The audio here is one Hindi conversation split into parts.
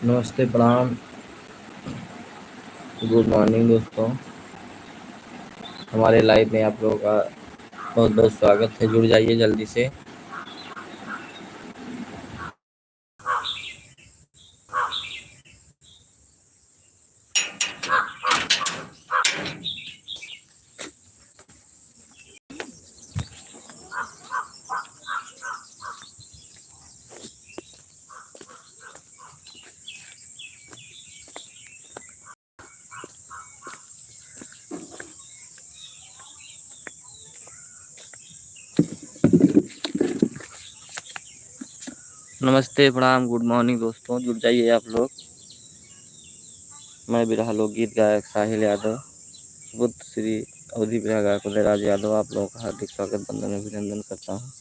नमस्ते, प्रणाम, गुड मॉर्निंग दोस्तों। हमारे लाइव में आप लोगों का बहुत बहुत स्वागत है। जुड़ जाइए जल्दी से। नमस्ते, प्रणाम, गुड मॉर्निंग दोस्तों। जुड़ जाइए आप लोग। मैं बिरहा लोकगीत गायक साहिल यादव, बुद्ध श्री अवधि बिरहा गायक उदयराज यादव आप लोगों का हार्दिक स्वागत, वंदन, अभिनंदन करता हूँ।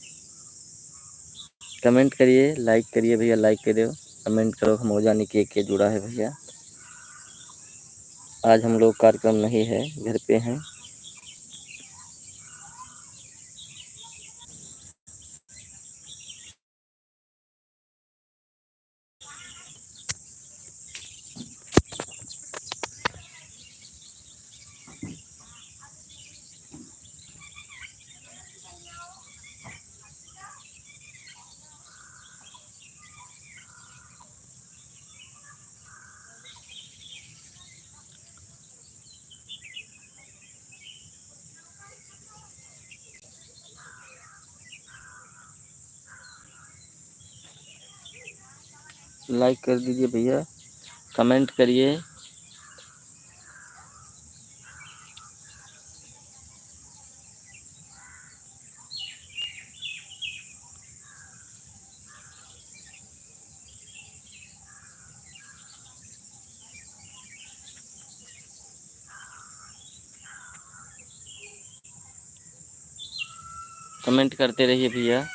कमेंट करिए, लाइक करिए भैया, लाइक करिए, कमेंट करो। हम हो जाने के जुड़ा है भैया। आज हम लोग कार्यक्रम नहीं है, घर पे हैं। लाइक कर दीजिए भैया, कमेंट करिए। कमेंट करते रहिए भैया।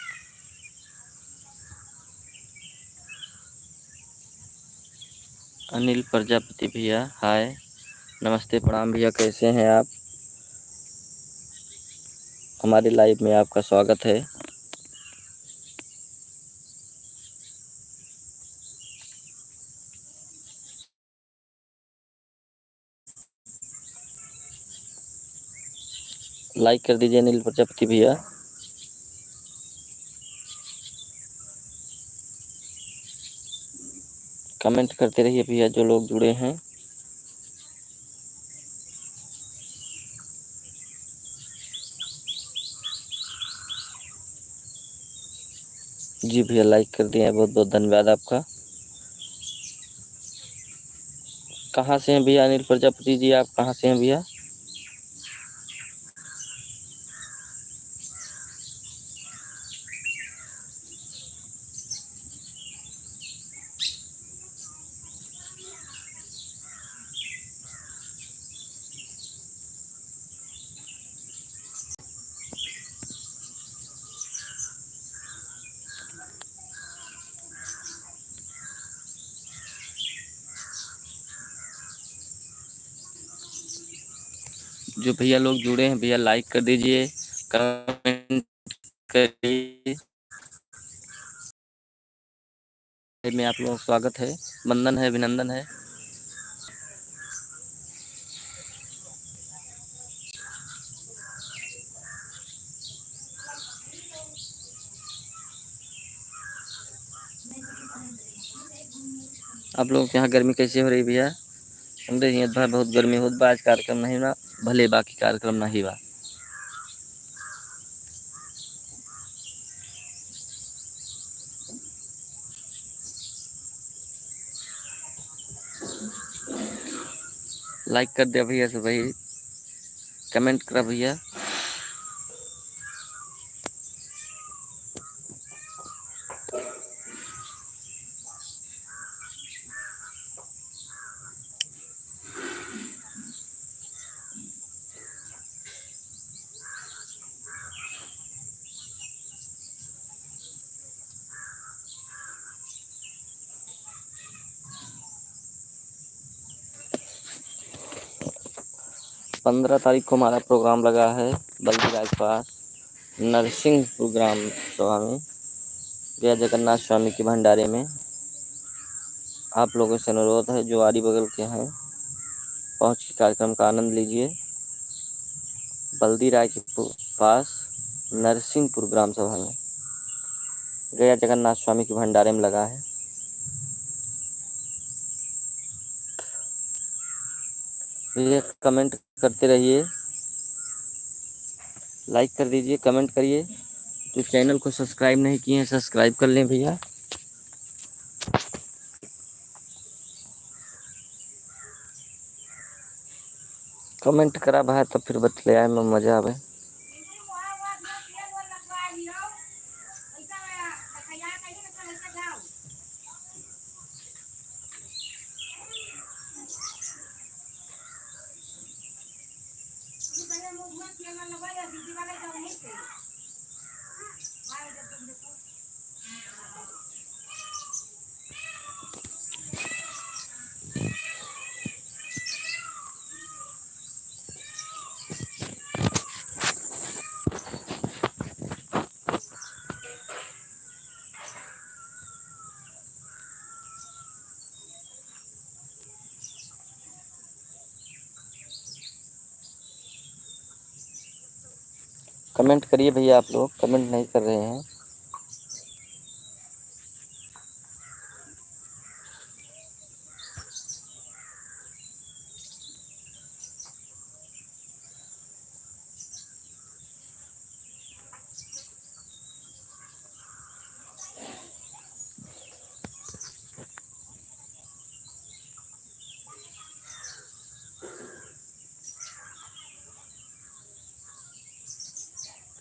अनिल प्रजापति भैया हाय, नमस्ते, प्रणाम भैया, कैसे हैं आप? हमारे लाइव में आपका स्वागत है। लाइक कर दीजिए अनिल प्रजापति भैया। कमेंट करते रहिए भैया जो लोग जुड़े हैं। जी भैया, लाइक कर दिया है, बहुत बहुत धन्यवाद आपका। कहाँ से हैं भैया अनिल प्रजापति जी, आप कहाँ से हैं भैया? जो भैया लोग जुड़े हैं भैया, लाइक कर दीजिए, कमेंट करिए। में आप लोगों का स्वागत है, वंदन है, अभिनंदन है। आप लोगों के यहाँ गर्मी कैसी हो रही भैया? हमरे यहाँ बहुत गर्मी होत बा। आज कार्यक्रम नहीं बा, भले बाकी कार्यक्रम नहीं बा। लाइक कर दिया भैया से भाई, कमेंट करा भैया। पंद्रह तारीख को हमारा प्रोग्राम लगा है बल्दीराज पास नरसिंहपुर ग्राम सभा में, जय जगन्नाथ स्वामी के भंडारे में। आप लोगों से अनुरोध है जो आरी बगल के हैं, पहुँच के कार्यक्रम का आनंद लीजिए। बल्दी राय के पास नरसिंहपुर ग्राम सभा में गया जगन्नाथ स्वामी के भंडारे में लगा है। ये कमेंट करते रहिए, लाइक कर दीजिए, कमेंट करिए। जो चैनल को सब्सक्राइब नहीं किए हैं सब्सक्राइब कर लें भैया। कमेंट करा भाई तो फिर बतले आए में मजा आवे। कमेंट करिए भैया, आप लोग कमेंट नहीं कर रहे हैं।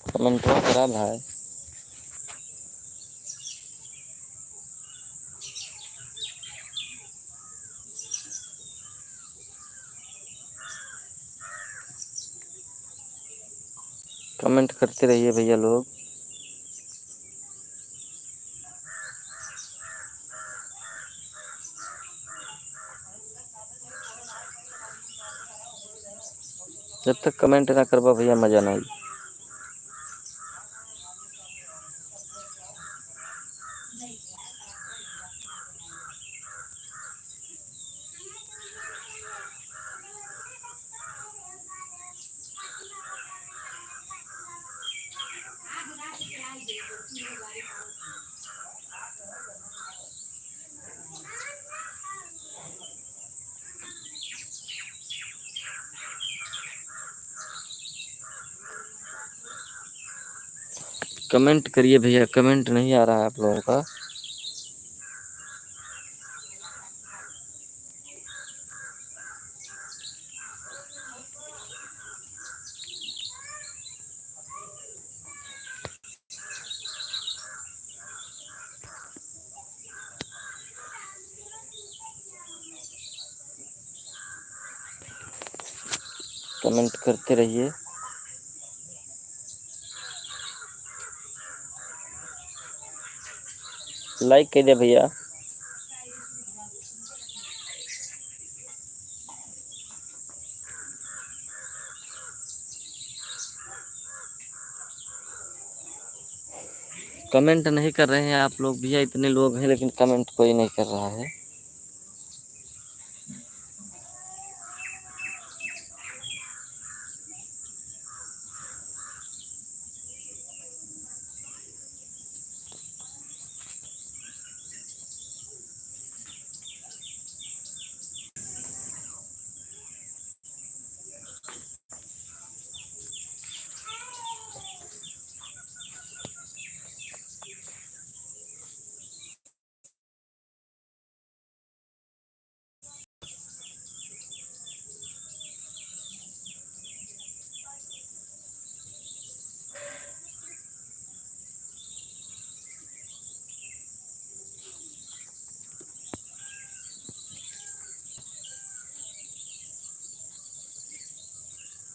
कमेंट करा भाई। कमेंट करते रहिए भैया लोग। जब तक कमेंट ना करबा भैया मजा नहीं। कमेंट करिए भैया, कमेंट नहीं आ रहा है आप लोगों का। कमेंट करते रहिए। लाइक कर दे भैया। कमेंट नहीं कर रहे हैं आप लोग भैया, इतने लोग हैं लेकिन कमेंट कोई नहीं कर रहा है।